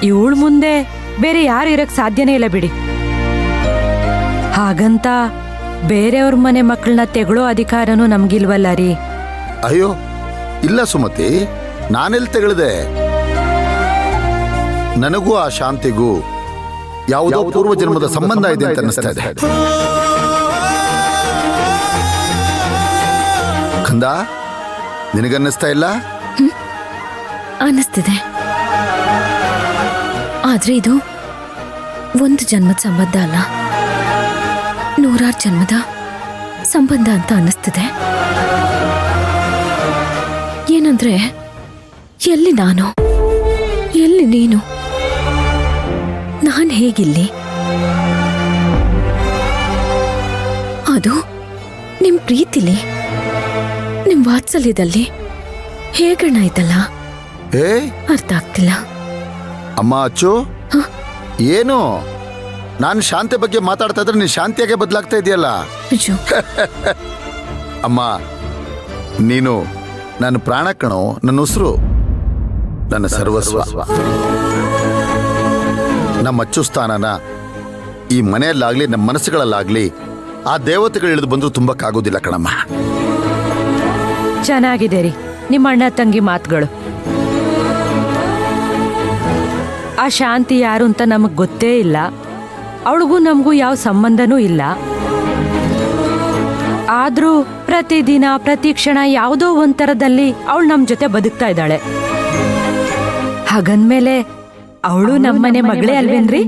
ಇವಳ ಮುಂದೆ ಬೇರೆ ಯಾರು ಇರಕ್ ಸಾಧ್ಯನೇ ಇಲ್ಲ ಬಿಡಿ. ಹಾಗಂತ ಬೇರೆಯವ್ರ ಮನೆ ಮಕ್ಕಳನ್ನ ತೆಗಳೋ ಅಧಿಕಾರನೂ ನಮ್ಗಿಲ್ವಲ್ಲ ರೀ. ಅಯ್ಯೋ ಇಲ್ಲ ಸುಮತಿ, ನಾನೆಲ್ಲಿ ತೆಗೆಳಿದೆ? ನನಗೂ ಆ ಶಾಂತಿಗೂ ಯಾವುದೋ ಪೂರ್ವ ಜನ್ಮದ ಸಂಬಂಧ ಇದೆ ಅಂತ ಅನ್ನಿಸ್ತಾ ಇದೆ. ಕಂದ, ನಿನಗನ್ನಿಸ್ತಾ ಇಲ್ಲ? ಅನ್ನಿಸ್ತಿದೆ. ಆದ್ರೆ ಇದು ಒಂದು ಜನ್ಮದ ಸಂಬಂಧ ಅಲ್ಲ, 100 ಜನ್ಮದ ಸಂಬಂಧ ಅಂತ ಅನ್ನಿಸ್ತಿದೆ. ಏನಂದ್ರೆ ಎಲ್ಲಿ ನಾನು, ಎಲ್ಲಿ ನೀನು, ನಾನು ಹೇಗಿಲ್ಲಿ? ಅದು ನಿಮ್ ಪ್ರೀತಿಲಿ, ನಿಮ್ ವಾತ್ಸಲ್ಯದಲ್ಲಿ ಹೇಗಣ್ಣ ಆಯ್ತಲ್ಲ, ಅರ್ಥ ಆಗ್ತಿಲ್ಲ. ಅಮ್ಮ ಅಚ್ಚು, ಏನು ನಾನು ಶಾಂತಿ ಬಗ್ಗೆ ಮಾತಾಡ್ತಾ ಇದ್ರೆ ನೀನು ಶಾಂತಿಯಾಗೆ ಬದಲಾಗ್ತಾ ಇದೆಯಲ್ಲ. ಅಮ್ಮ, ನೀನು ನನ್ನ ಪ್ರಾಣ ಕಣೋ, ನನ್ನ ಉಸಿರು, ನನ್ನ ಸರ್ವಸ್ವ. ನಮ್ಮ ಅಚ್ಚು ಸ್ಥಾನನ ಈ ಮನೆಯಲ್ಲಾಗ್ಲಿ ನಮ್ಮ ಮನಸ್ಸುಗಳಲ್ಲಾಗ್ಲಿ ಆ ದೇವತೆಗಳು ಇಳಿದು ಬಂದರೂ ತುಂಬಕ್ಕಾಗೋದಿಲ್ಲ ಕಣಮ್ಮ. ಚೆನ್ನಾಗಿದೆ ರೀ ನಿಮ್ಮ ಅಣ್ಣ ತಂಗಿ ಮಾತುಗಳು. ಆ ಶಾಂತಿ ಯಾರು ಅಂತ ನಮಗ್ ಗೊತ್ತೇ ಇಲ್ಲ, ಅವಳಿಗೂ ನಮಗೂ ಯಾವ ಸಂಬಂಧನೂ ಇಲ್ಲ. ಆದ್ರೂ ಪ್ರತಿದಿನ ಪ್ರತಿ ಕ್ಷಣ ಯಾವುದೋ ಒಂಥರದಲ್ಲಿ ಅವಳು ನಮ್ ಜೊತೆ ಬದುಕ್ತಾ ಇದ್ದಾಳೆ. ಹಾಗಂದ್ಮೇಲೆ ಅವಳು ನಮ್ಮನೆ ಮಗಳೇ ಅಲ್ವೇನ್ರಿ?